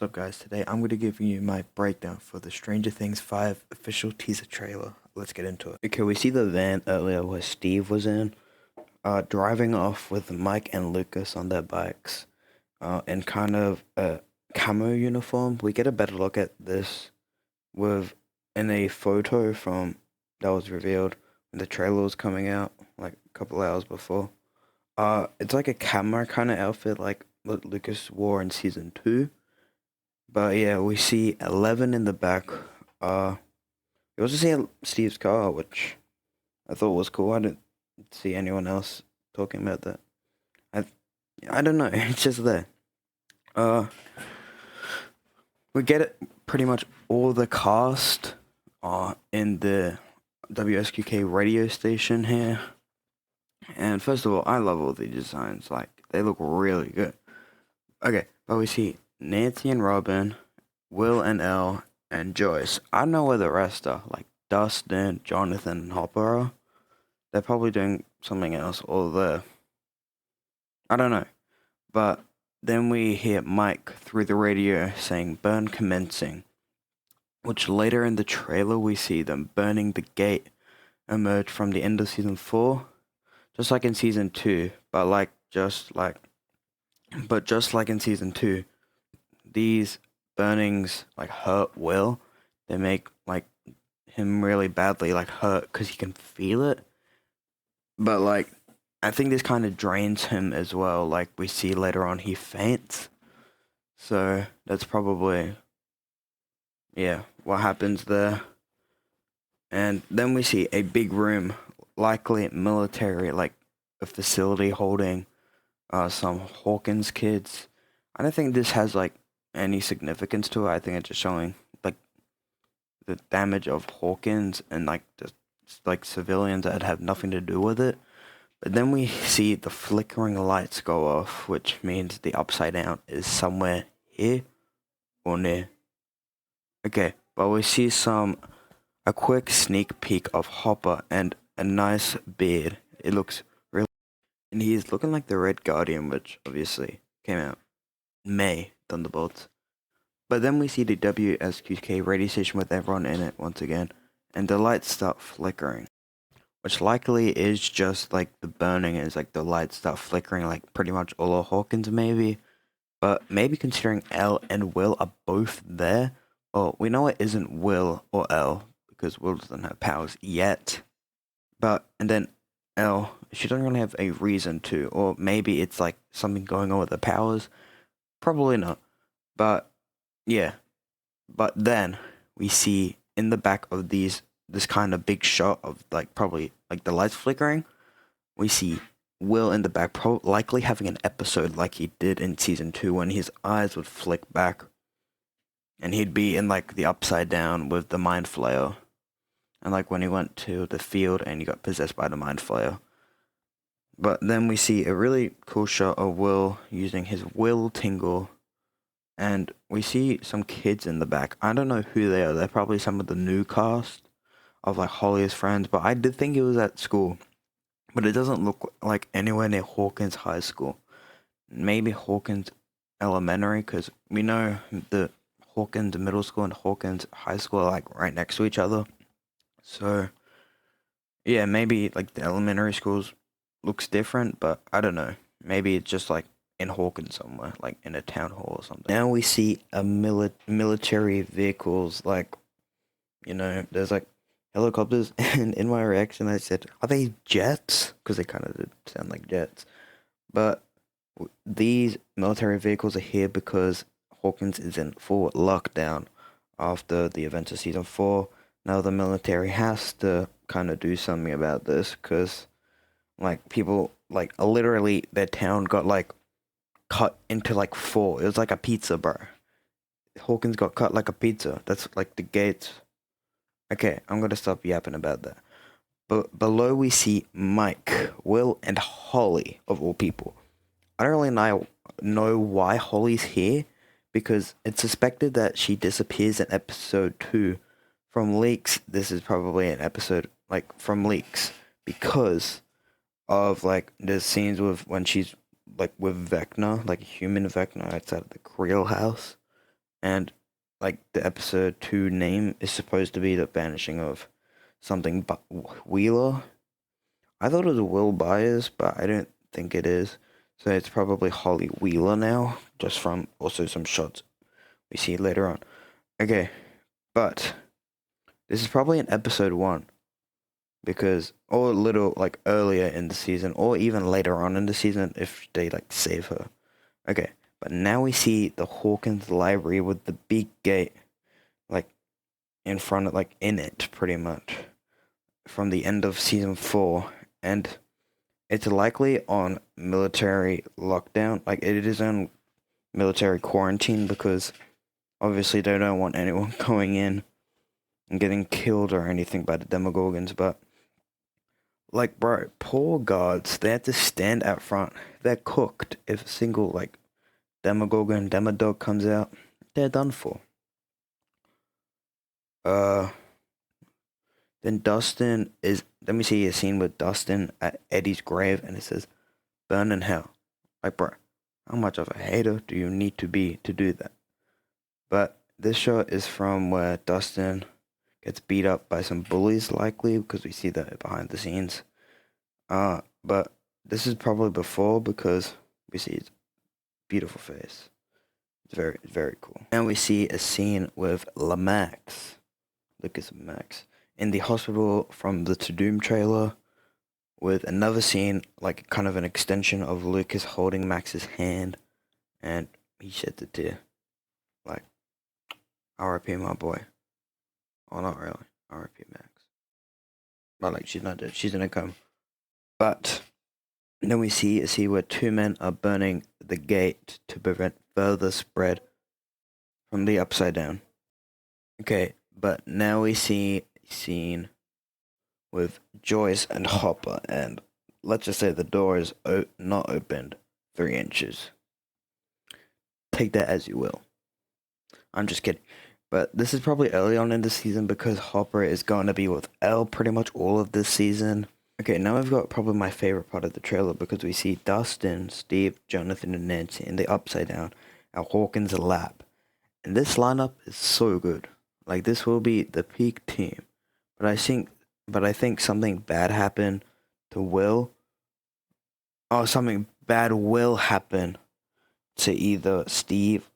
What's up, guys? Today I'm going to give you my breakdown for the Stranger Things 5 official teaser trailer. Let's get into it. Okay, we see the van earlier where Steve was in, driving off with Mike and Lucas on their bikes, in kind of a camo uniform. We get a better look at this with in a photo from that was revealed when the trailer was coming out, like a couple hours before. It's like a camo kind of outfit, like what Lucas wore in season 2. But yeah, we see 11 in the back. You also see Steve's car, which I thought was cool. I didn't see anyone else talking about that. I I don't know. It's just there. Uh, we get it pretty much all the cast in the WSQK radio station here. And first of all, I love all the designs. Like, they look really good. Okay, but we see Nancy and Robin, Will and Elle, and Joyce. I don't know where the rest are, like Dustin, Jonathan, and Hopper are. They're probably doing something else, or I don't know. But then we hear Mike through the radio saying burn commencing, which later in the trailer we see them burning the gate emerge from the end of season 4, just like in season 2, just like in season 2, these burnings like hurt Will. They make like him really badly like hurt because he can feel it. But like I think this kind of drains him as well. Like we see later on, he faints. So that's probably what happens there. And then we see a big room, likely military, like a facility holding some Hawkins kids. I don't think this has like any significance to it. I think it's just showing like the damage of Hawkins and like just like civilians that have nothing to do with it. But then we see the flickering lights go off, which means the Upside Down is somewhere here or near. Okay, but we see a quick sneak peek of Hopper and a nice beard. It looks really, and he's looking like the Red Guardian, which obviously came out in May, Thunderbolts. But then we see the WSQK radio station with everyone in it once again, and the lights start flickering, which likely is just like the burning is like the lights start flickering like pretty much all of Hawkins maybe. But maybe considering Elle and Will are both there, well, we know it isn't Will or Elle because Will doesn't have powers yet. And then Elle, she doesn't really have a reason to, or maybe it's like something going on with the powers. Probably not. But yeah. But then we see in the back of this kind of big shot of like probably like the lights flickering, we see Will in the back, likely having an episode like he did in season 2 when his eyes would flick back, and he'd be in like the Upside Down with the Mind Flayer, and like when he went to the field and he got possessed by the Mind Flayer. But then we see a really cool shot of Will using his Will Tingle, and we see some kids in the back. I don't know who they are. They're probably some of the new cast of like Holly's friends, but I did think it was at school. But it doesn't look like anywhere near Hawkins High School. Maybe Hawkins Elementary, because we know the Hawkins Middle School and Hawkins High School are like right next to each other. So yeah, maybe like the elementary schools looks different, but I don't know. Maybe it's just like in Hawkins somewhere, like in a town hall or something. Now we see a military vehicles, like, there's like helicopters, and in my reaction I said, are they jets? Because they kind of did sound like jets. But these military vehicles are here because Hawkins is in full lockdown after the events of season 4. Now the military has to kind of do something about this because like people like literally their town got like cut into like 4. It was like a pizza, bro. Hawkins got cut like a pizza. That's like the gates. Okay, I'm gonna stop yapping about that. But below we see Mike, Will, and Holly, of all people. I don't really know why Holly's here, because it's suspected that she disappears in episode 2. From leaks, this is probably an episode, like, from leaks, because of, like, the scenes with when she's, like, with Vecna, like, human Vecna outside of the Creel house. and like the episode 2 name is supposed to be the vanishing of something Wheeler. I thought it was Will Byers, but I don't think it is. So it's probably Holly Wheeler now, just from also some shots we see later on. Okay, but this is probably in episode 1, because, or a little like earlier in the season, or even later on in the season if they like save her. Okay, but now we see the Hawkins library with the big gate, like in front of, like in it, pretty much, from the end of season 4, and it's likely on military lockdown. Like it is on military quarantine because obviously they don't want anyone going in and getting killed or anything by the Demogorgons. But like, bro, poor guards, they had to stand out front. They're cooked if a single like Demogorgon, Demodog comes out. They're done for. Then Dustin is. Let me see a scene with Dustin at Eddie's grave, and it says, "Burn in hell." Like, bro, how much of a hater do you need to be to do that? But this shot is from where Dustin gets beat up by some bullies, likely, because we see that behind the scenes. But this is probably before, because we see his beautiful face. It's very, very cool. And we see a scene with Lamax, Lucas Max, in the hospital from the To Doom trailer, with another scene, like kind of an extension of Lucas holding Max's hand, and he sheds a tear. Like, R.I.P. my boy. Oh, not really. R.I.P. Max. But like, she's not dead. She's in a coma. But then we see where 2 men are burning the gate to prevent further spread from the Upside Down. Okay, but now we see a scene with Joyce and Hopper, and let's just say the door is not opened 3 inches. Take that as you will. I'm just kidding. But this is probably early on in the season because Hopper is going to be with Elle pretty much all of this season. Okay, now I've got probably my favorite part of the trailer, because we see Dustin, Steve, Jonathan, and Nancy in the Upside Down at Hawkins' lab. And this lineup is so good. Like, this will be the peak team. But I think something bad happened to Will. Oh, something bad will happen to either Steve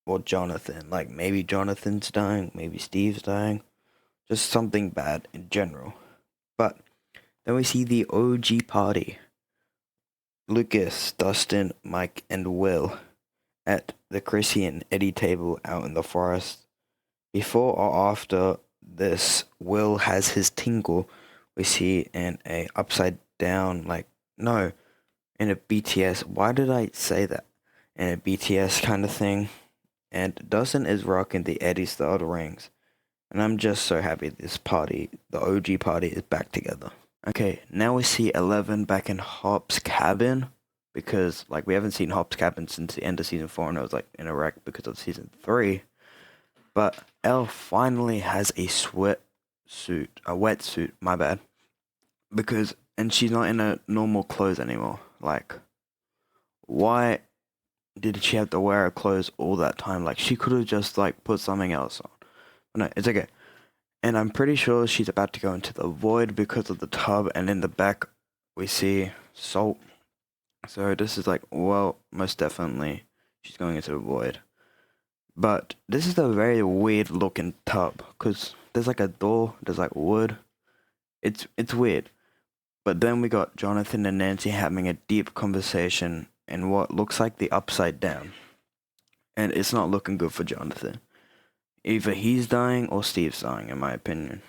or Jonathan. Like, maybe Jonathan's dying, maybe Steve's dying. Just something bad in general. But then we see the OG party. Lucas, Dustin, Mike, and Will at the Chrissy and Eddie table out in the forest. Before or after this, Will has his tingle, we see in a upside down, like, no, in a BTS. Why did I say that? In a BTS kind of thing. And Dustin is rocking the Eddie style rings. And I'm just so happy this party, the OG party, is back together. Okay, now we see 11 back in Hop's cabin, because like we haven't seen Hop's cabin since the end of season 4, and it was like in a wreck because of season 3. But Elle finally has a wetsuit, my bad, and she's not in her normal clothes anymore. Like, why did she have to wear her clothes all that time? Like, she could have just like put something else on. But no, it's okay. And I'm pretty sure she's about to go into the void because of the tub, and in the back we see salt. So this is like, well, most definitely she's going into the void. But this is a very weird looking tub, because there's like a door, there's like wood. It's weird. But then we got Jonathan and Nancy having a deep conversation in what looks like the Upside Down. And it's not looking good for Jonathan. Either he's dying or Steve's dying, in my opinion.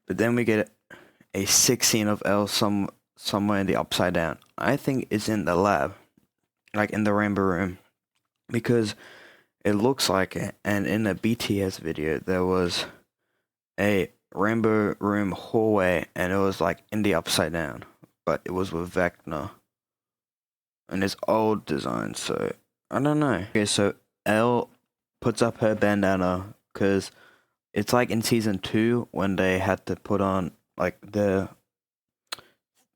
But then we get a sick scene of Elle somewhere in the Upside Down. I think it's in the lab, like in the Rainbow Room, because it looks like it. And in a BTS video, there was a Rainbow Room hallway, and it was like in the Upside Down, but it was with Vecna and his old design. So I don't know. Okay, so Elle puts up her bandana, because it's like in season 2 when they had to put on like the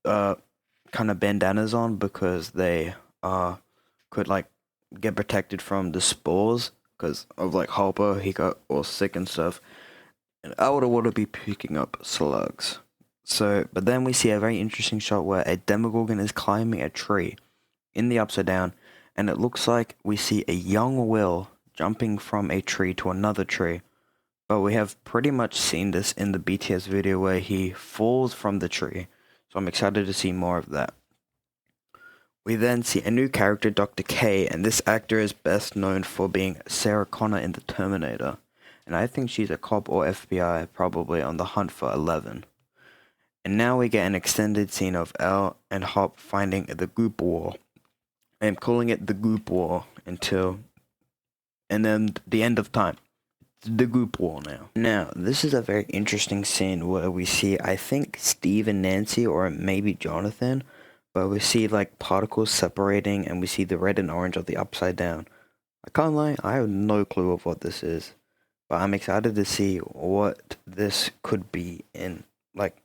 kind of bandanas on, because they could like get protected from the spores because of like Hopper. He got all sick and stuff, and I would want to be picking up slugs. So, but then we see a very interesting shot where a Demogorgon is climbing a tree in the Upside Down, and it looks like we see a young Will jumping from a tree to another tree. But we have pretty much seen this in the BTS video where he falls from the tree, so I'm excited to see more of that. We then see a new character, Dr. K, and this actor is best known for being Sarah Connor in The Terminator, and I think she's a cop or FBI, probably on the hunt for 11. And now we get an extended scene of Elle and Hop finding the Goop Wall. I am calling it the Goop Wall until, and then the end of time. The Goop Wall now. Now, this is a very interesting scene where we see, I think, Steve and Nancy, or maybe Jonathan, but we see like particles separating, and we see the red and orange of the Upside Down. I can't lie, I have no clue of what this is, but I'm excited to see what this could be in, like,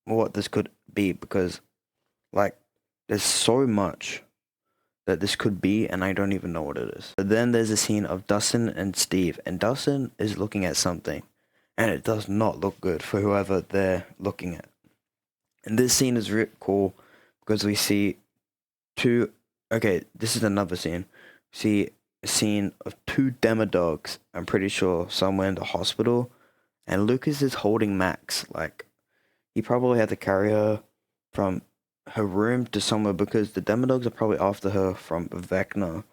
what this could be, because, like, there's so much that this could be, and I don't even know what it is. But then there's a scene of Dustin and Steve, and Dustin is looking at something, and it does not look good for whoever they're looking at. And this scene is really cool because we see this is another scene. We see a scene of two Demodogs, I'm pretty sure, somewhere in the hospital, and Lucas is holding Max. Like, he probably had to carry her from her room to somewhere because the Demodogs are probably after her from Vecna.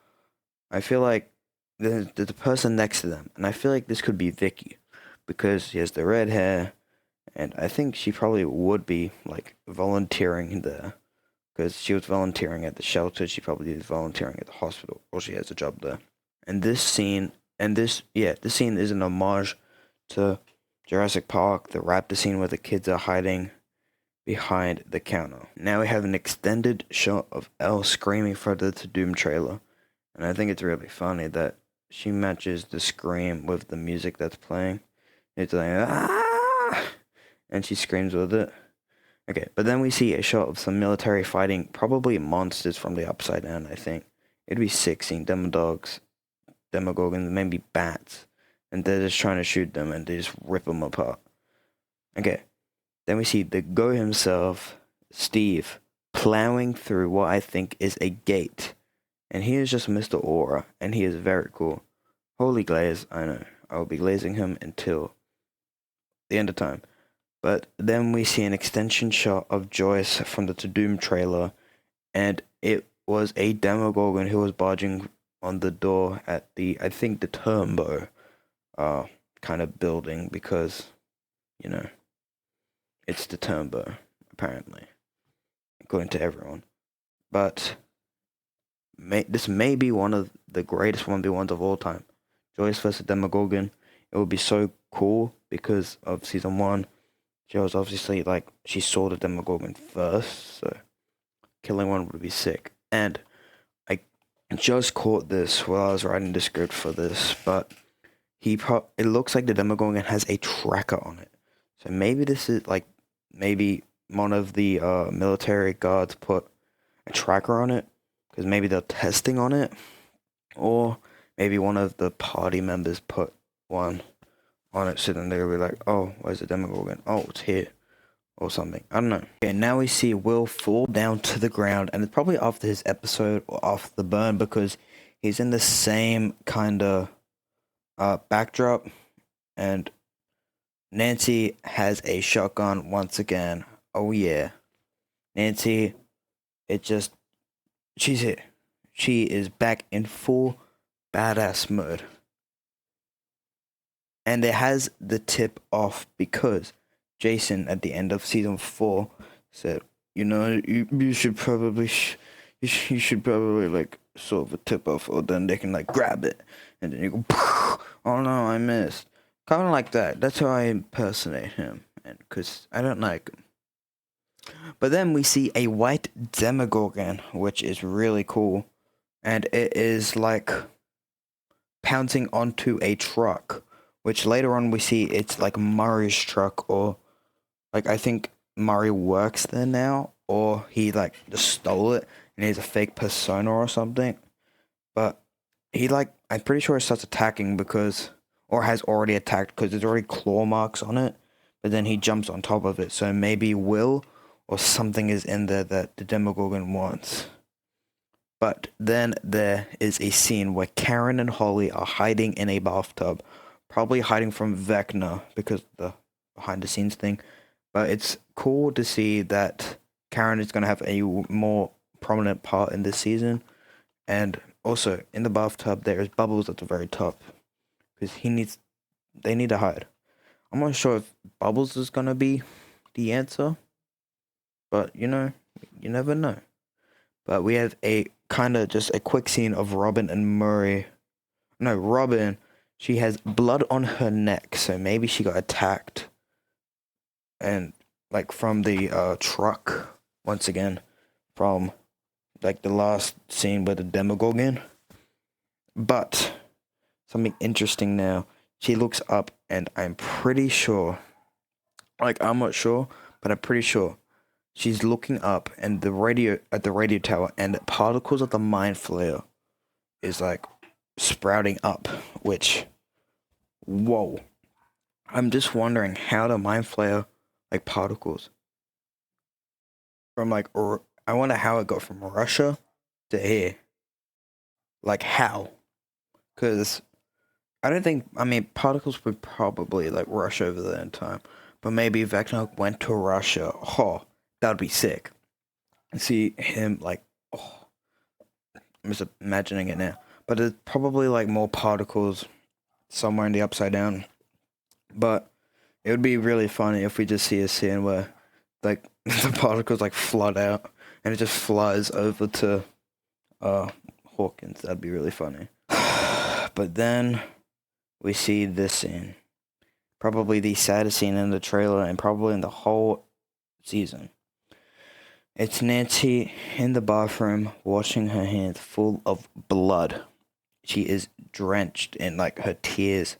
I feel like there's a person next to them, and I feel like this could be Vicky because she has the red hair, and I think she probably would be like volunteering there because she was volunteering at the shelter. She probably is volunteering at the hospital, or she has a job there. And this scene, this scene is an homage to Jurassic Park, the raptor scene where the kids are hiding behind the counter. Now we have an extended shot of Elle screaming for the Doom trailer, and I think it's really funny that she matches the scream with the music that's playing. It's like, ah! And she screams with it. Okay, but then we see a shot of some military fighting, probably monsters from the Upside Down, I think. It'd be sick seeing Demogorgons, maybe bats, and they're just trying to shoot them, and they just rip them apart. Okay. Then we see the Go himself, Steve, plowing through what I think is a gate. And he is just Mr. Aura, and he is very cool. Holy glaze, I know. I will be glazing him until the end of time. But then we see an extension shot of Joyce from the Doom trailer, and it was a Demogorgon who was barging on the door at the Turbo kind of building, because, you know, it's the Turbo, apparently, according to everyone. But this may be one of the greatest 1v1s of all time. Joyce versus Demogorgon. It would be so cool because of season 1. She was obviously, like, she saw the Demogorgon first, so killing one would be sick. And I just caught this while I was writing the script for this, but it looks like the Demogorgon has a tracker on it. So maybe this is, like, maybe one of the military guards put a tracker on it, because maybe they're testing on it, or maybe one of the party members put one on it, so then they'll be like, oh, where's the Demogorgon? Oh, it's here, or something. I don't know. Okay, now we see Will fall down to the ground, and it's probably after his episode or after the burn, because he's in the same kind of backdrop, and Nancy has a shotgun once again. Oh yeah. Nancy, she's here. She is back in full badass mode. And it has the tip off because Jason at the end of season 4 said, you know, you should probably like sort of a tip off, or then they can like grab it, and then you go, oh no, I missed. Kind of like that. That's how I impersonate him, and because I don't like him. But then we see a white Demogorgon, which is really cool, and it is like pouncing onto a truck, which later on we see it's like Murray's truck, or like I think Murray works there now, or he like just stole it and he's a fake persona or something. But he like I'm pretty sure it starts attacking because or has already attacked because there's already claw marks on it, but then he jumps on top of it. So maybe Will or something is in there that the Demogorgon wants. But then there is a scene where Karen and Holly are hiding in a bathtub, probably hiding from Vecna because the behind the scenes thing. But it's cool to see that Karen is going to have a more prominent part in this season. And also in the bathtub there is Bubbles at the very top because they need to hide. I'm not sure if Bubbles is going to be the answer, but you never know. But we have a kind of just a quick scene of Robin and Murray. No, Robin, she has blood on her neck, so maybe she got attacked. And like from the truck once again, from like the last scene with the Demogorgon. But something interesting now. She looks up, and I'm pretty sure, like I'm not sure, but I'm pretty sure she's looking up, and the radio at the radio tower, and particles of the Mind Flayer is like sprouting up. Which, whoa! I'm just wondering how the Mind Flayer like particles from like I wonder how it got from Russia to here. Like how? Because I don't think. I mean, particles would probably like rush over there in time, but maybe Vecna went to Russia. Oh, that would be sick. See him like. Oh, I'm just imagining it now. But there's probably like more particles somewhere in the Upside Down. But it would be really funny if we just see a scene where like the particles like flood out and it just flies over to Hawkins. That'd be really funny. But then we see this scene. Probably the saddest scene in the trailer and probably in the whole season. It's Nancy in the bathroom washing her hands full of blood. She is drenched in like her tears.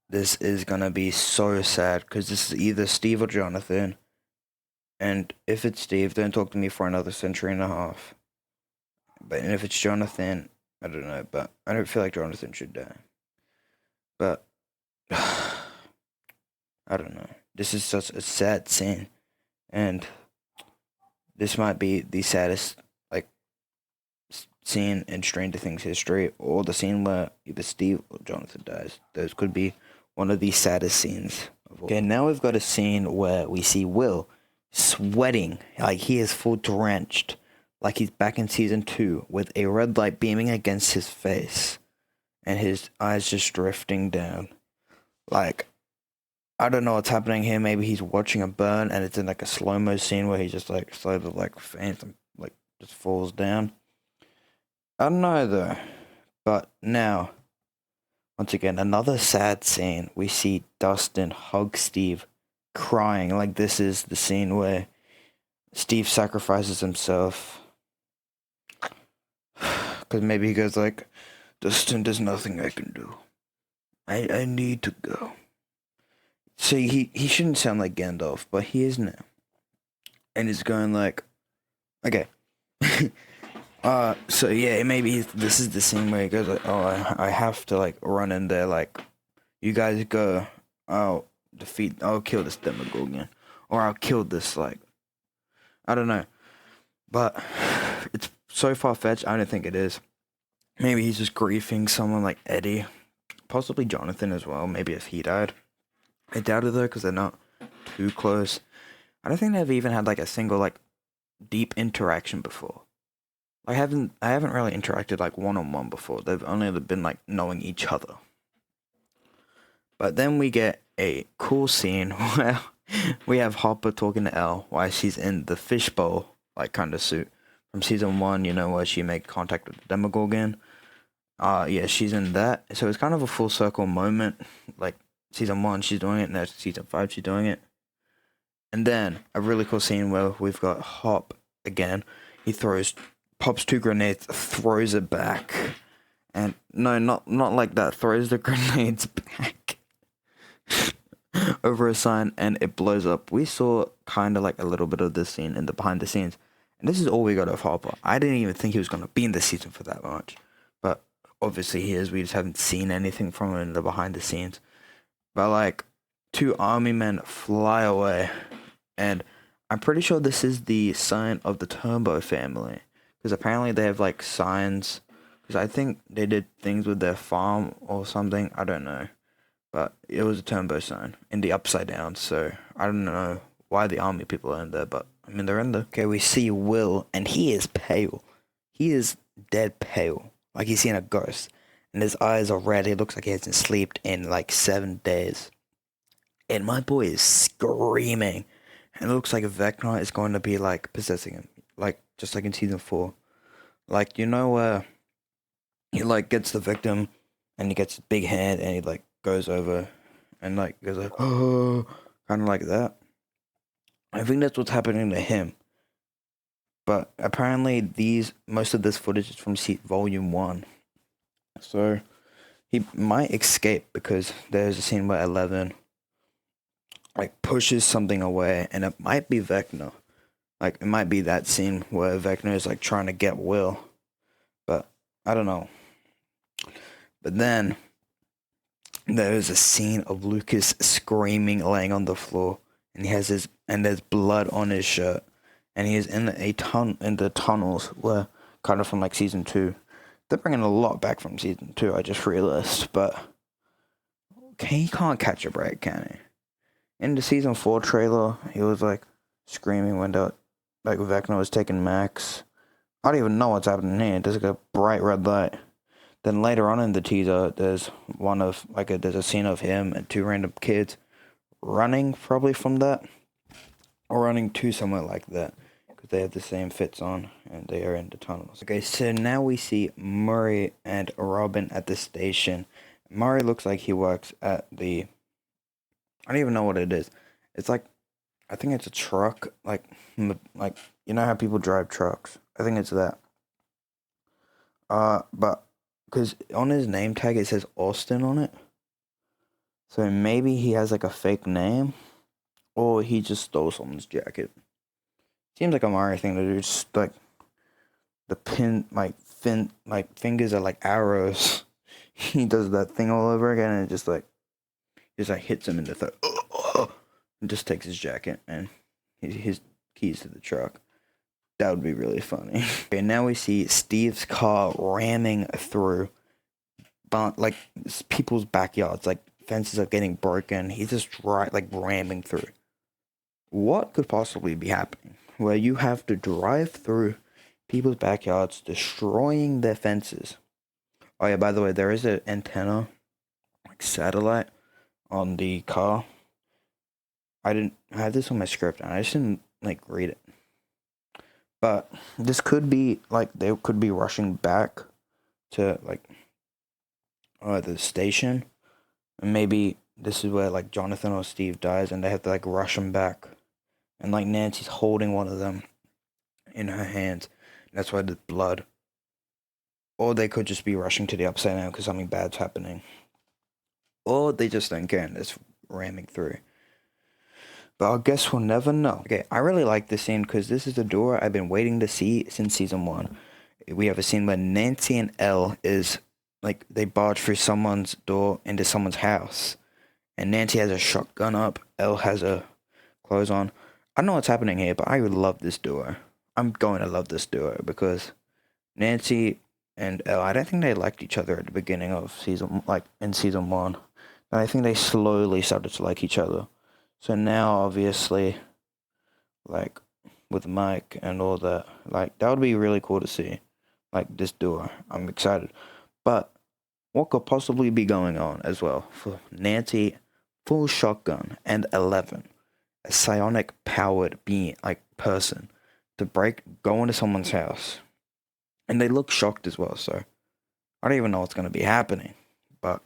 This is gonna be so sad because this is either Steve or Jonathan. And if it's Steve, don't talk to me for another century and a half. But if it's Jonathan, I don't know, but I don't feel like Jonathan should die. But I don't know. This is such a sad scene, and this might be the saddest like scene in Stranger Things history, or the scene where either Steve or Jonathan dies. Those could be one of the saddest scenes of all. Okay, now we've got a scene where we see Will sweating, like he is full drenched, like he's back in season 2, with a red light beaming against his face, and his eyes just drifting down. Like, I don't know what's happening here. Maybe he's watching a burn, and it's in like a slow-mo scene where he just like slowly like faints and like just falls down. I don't know though. But now, once again, another sad scene. We see Dustin hug Steve, crying. Like this is the scene where Steve sacrifices himself. Because maybe he goes like, Dustin, there's nothing I can do. I need to go. So he shouldn't sound like Gandalf, but he is now. And he's going like, okay. So yeah, maybe this is the scene where he goes like, oh, I have to like run in there, like, you guys go, I'll kill this Demogorgon. Or I'll kill this, like, I don't know. But it's so far-fetched, I don't think it is. Maybe he's just grieving someone like Eddie. Possibly Jonathan as well, maybe if he died. I doubt it though, because they're not too close. I don't think they've even had like a single like deep interaction before. I haven't really interacted like one-on-one before. They've only been like knowing each other. But then we get a cool scene where we have Hopper talking to Elle while she's in the fishbowl like kind of suit from season 1, you know, where she made contact with the Demogorgon. Yeah, she's in that. So it's kind of a full circle moment. Like season 1, she's doing it. Now season 5, she's doing it. And then a really cool scene where we've got Hop again. He pops 2 grenades, throws it back. And no, not like that. Throws the grenades back over a sign, and it blows up. We saw kind of like a little bit of this scene in the behind the scenes. And this is all we got of Hopper. I didn't even think he was going to be in this season for that much. But obviously he is. We just haven't seen anything from him in the behind the scenes. But like, two army men fly away, and I'm pretty sure this is the sign of the Turbo family, because apparently they have like signs. Because I think they did things with their farm or something. I don't know, but it was a Turbo sign in the upside down. So I don't know why the army people are in there, but I mean they're in there. Okay, we see Will, and he is pale. He is dead pale, like he's seen a ghost, and his eyes are red. He looks like he hasn't slept in like 7 days. And my boy is screaming. And it looks like Vecna is going to be like possessing him. Like just like in season 4. Like, you know where he like gets the victim and he gets a big hand and he like goes over and like goes like, oh, kinda like that. I think that's what's happening to him. But apparently most of this footage is from volume 1. So he might escape because there's a scene where 11 like pushes something away, and it might be Vecna. Like it might be that scene where Vecna is like trying to get Will, but I don't know. But then there is a scene of Lucas screaming, laying on the floor, and there's blood on his shirt, and he is in the tunnels where kind of from like season 2. They're bringing a lot back from season 2. I just realized, but he can't catch a break, can he? In the season 4 trailer, he was like screaming when like Vecna was taking Max. I don't even know what's happening here. There's like a bright red light. Then later on in the teaser, there's there's a scene of him and 2 random kids running probably from that, or running to somewhere like that, because they have the same fits on and they are in the tunnels. Okay, so now we see Murray and Robin at the station. Murray looks like he works at the, I don't even know what it is. It's like, I think it's a truck, like you know how people drive trucks. I think it's that. But because on his name tag it says Austin on it, so maybe he has like a fake name, or he just stole someone's jacket. Seems like a Mario thing to do. Just like the fingers are like arrows. He does that thing all over again, and it just like hits him in the throat. And just takes his jacket and his keys to the truck. That would be really funny. Okay, now we see Steve's car ramming through like people's backyards. Like fences are getting broken. He's just ramming through. What could possibly be happening where you have to drive through people's backyards, destroying their fences? Oh yeah, by the way, there is an antenna, like satellite, on the car. I had this on my script and I just didn't like read it. But this could be like they could be rushing back to like the station, and maybe this is where like Jonathan or Steve dies, and they have to like rush him back, and like Nancy's holding one of them in her hands. That's why the blood. Or they could just be rushing to the upside down because something bad's happening. Or they just don't care and it's ramming through. But I guess we'll never know. Okay, I really like this scene because this is the door I've been waiting to see since season 1. We have a scene where Nancy and Elle is, like, they barge through someone's door into someone's house. And Nancy has a shotgun up. Elle has her clothes on. I don't know what's happening here, but I would love this duo. I'm going to love this duo because Nancy and Elle, I don't think they liked each other at the beginning of in season 1. And I think they slowly started to like each other. So now, obviously, like, with Mike and all that, like, that would be really cool to see. Like, this duo. I'm excited. But what could possibly be going on as well for Nancy, full shotgun, and 11, a psionic-powered being, like, person, to go into someone's house. And they look shocked as well, so I don't even know what's going to be happening. But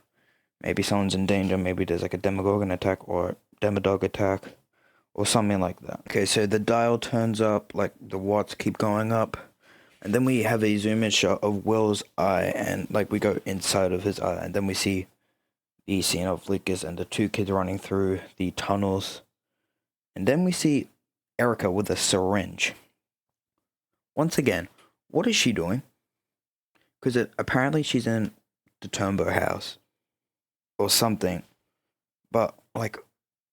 maybe someone's in danger, maybe there's, like, a Demogorgon attack, or Demodog attack, or something like that. Okay, so the dial turns up, like the watts keep going up, and then we have a zoom in shot of Will's eye, and like we go inside of his eye, and then we see the scene of Lucas and the 2 kids running through the tunnels, and then we see Erica with a syringe. Once again, what is she doing? Because apparently she's in the Turbo house or something. But like,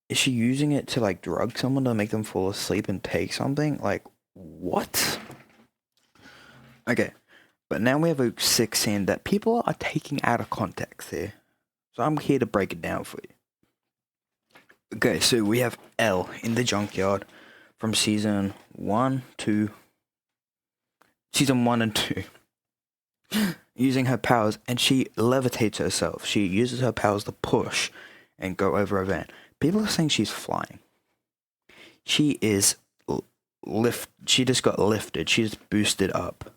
is she using it to like drug someone to make them fall asleep and take something? Like, what? Okay, but now we have a sick scene that people are taking out of context here. So I'm here to break it down for you. Okay, so we have Elle in the junkyard from season 1 to season 1 and 2. Using her powers, and she levitates herself. She uses her powers to push and go over a van. People are saying she's flying. She is she just got lifted. She's boosted up.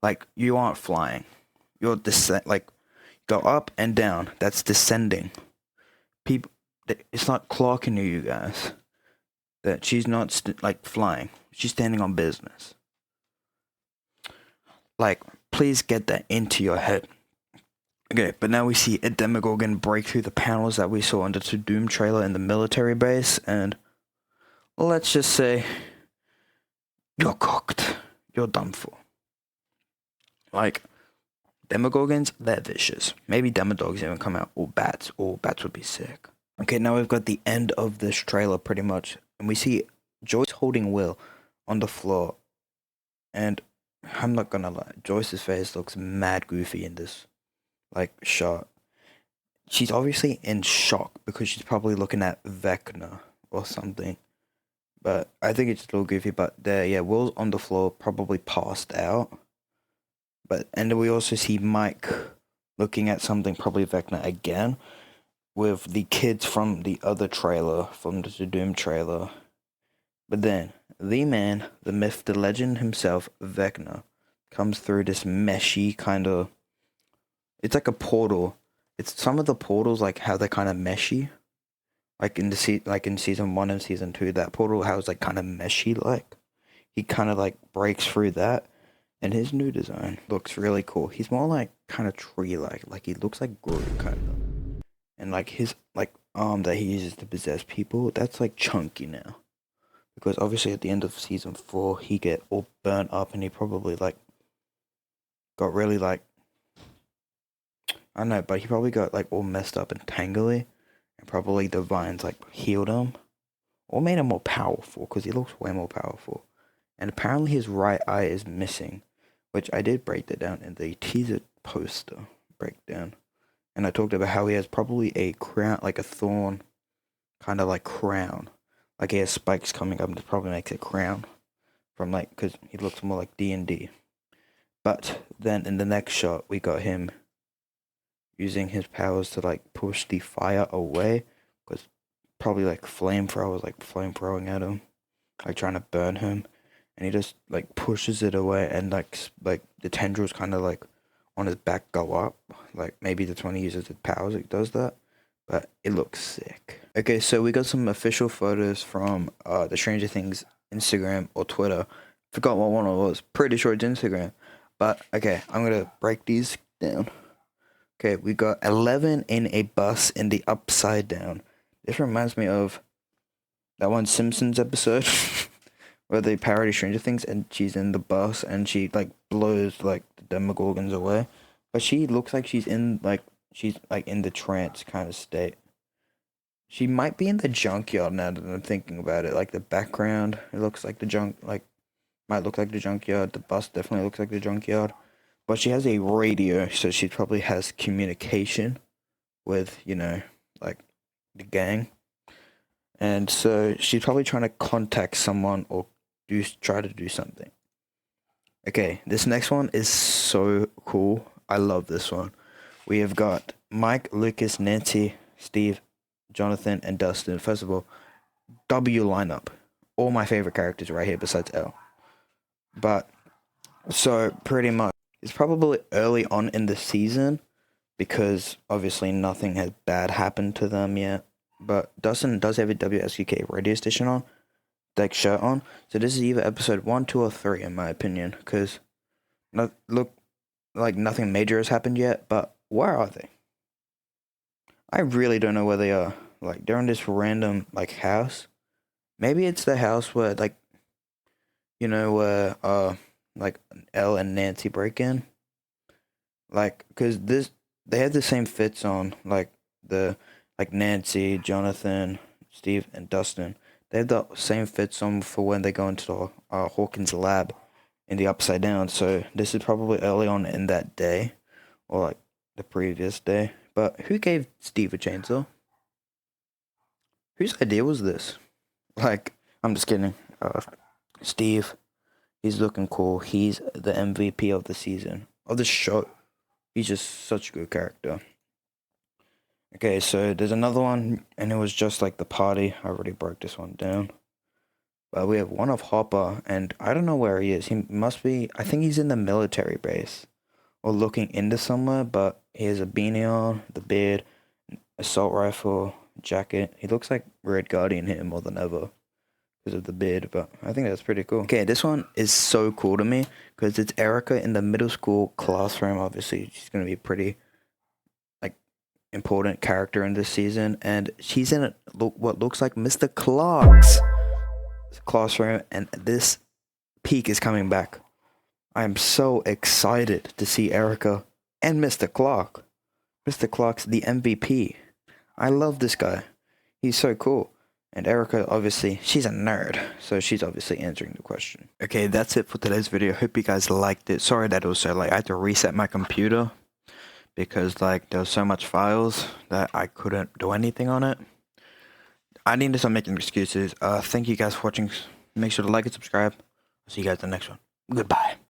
Like, you aren't flying. You're like, go up and down. That's descending. People, it's not clocking you guys. That she's not like flying. She's standing on business. Like, please get that into your head. Okay, but now we see a Demogorgon break through the panels that we saw under the Doom trailer in the military base, and let's just say, you're cooked. You're done for. Like, Demogorgons, they're vicious. Maybe Demodogs even come out, or bats. Or bats would be sick. Okay, now we've got the end of this trailer pretty much, and we see Joyce holding Will on the floor, and I'm not gonna lie, Joyce's face looks mad goofy in this, like, shot. She's obviously in shock because she's probably looking at Vecna or something. But I think it's a little goofy, but there, yeah, Will's on the floor, probably passed out. And then we also see Mike looking at something, probably Vecna again, with the kids from the other trailer, from the Doom trailer. But then, the man, the myth, the legend himself, Vecna, comes through this meshy kind of... It's like a portal. It's some of the portals, like how they're kind of meshy. Like in season 1 and season 2, that portal how it's like kind of meshy. Like he kind of like breaks through that, and his new design looks really cool. He's more like kind of tree-like. Like he looks like Groot kind of, and like his like arm that he uses to possess people, that's like chunky now. Because obviously at the end of season 4, he get all burnt up, and he probably like got really like, I don't know, but he probably got like all messed up and tangly, and probably the vines like healed him, or made him more powerful, because he looks way more powerful. And apparently his right eye is missing, which I did break that down in the teaser poster breakdown. And I talked about how he has probably a crown, like a thorn, kind of like crown. Like he has spikes coming up, and it probably makes a crown from like, because he looks more like D&D. But then in the next shot, we got him using his powers to like push the fire away, because probably like flamethrowers like flamethrowing at him, like trying to burn him, and he just like pushes it away, and like the tendrils kind of like on his back go up. Like maybe that's when he uses his powers it does that, but it looks sick. Okay, so we got some official photos from the Stranger Things Instagram or Twitter. Forgot what one it was. Pretty sure it's Instagram. But okay, I'm gonna break these down. Okay, we got 11 in a bus in the Upside Down. This reminds me of that one Simpsons episode where they parody Stranger Things, and she's in the bus and she like blows like the Demogorgons away. But she looks like she's in the trance kind of state. She might be in the junkyard now that I'm thinking about it. Like the background, it looks like might look like the junkyard. The bus definitely looks like the junkyard. But she has a radio, so she probably has communication with, like, the gang. And so she's probably trying to contact someone or try to do something. Okay, this next one is so cool. I love this one. We have got Mike, Lucas, Nancy, Steve, Jonathan, and Dustin. First of all, W lineup. All my favorite characters right here besides Elle. But, so pretty much, it's probably early on in the season, because obviously nothing has bad happened to them yet. But Dustin does have a WSUK radio station on, like shirt on. So this is either episode 1, 2, or 3 in my opinion, because nothing major has happened yet. But where are they? I really don't know where they are. Like they're in this random like house. Maybe it's the house where where like Elle and Nancy break in. Like, cause they have the same fits on, like Nancy, Jonathan, Steve, and Dustin. They have the same fits on for when they go into the Hawkins lab in the Upside Down. So this is probably early on in that day, or like the previous day. But who gave Steve a chainsaw? Whose idea was this? Like, I'm just kidding. Steve, he's looking cool. He's the MVP of the season, of the show. He's just such a good character. Okay, so there's another one, and it was just like the party. I already broke this one down. But we have one of Hopper, and I don't know where he is. He must be, I think he's in the military base, or looking into somewhere, but he has a beanie on, the beard, assault rifle, jacket. He looks like Red Guardian here more than ever because of the beard, but I think that's pretty cool. Okay, this one is so cool to me because it's Erica in the middle school classroom. Obviously, she's going to be pretty like important character in this season, and she's in what looks like Mr. Clark's classroom, and this peak is coming back. I'm so excited to see Erica and Mr. Clark. Mr. Clark's the MVP. I love this guy. He's so cool. And Erica, obviously, she's a nerd, so she's obviously answering the question. Okay, that's it for today's video. Hope you guys liked it. Sorry that it was so late. I had to reset my computer because like there was so much files that I couldn't do anything on it. I need to start making excuses. Thank you guys for watching. Make sure to like and subscribe. I'll see you guys in the next one. Goodbye.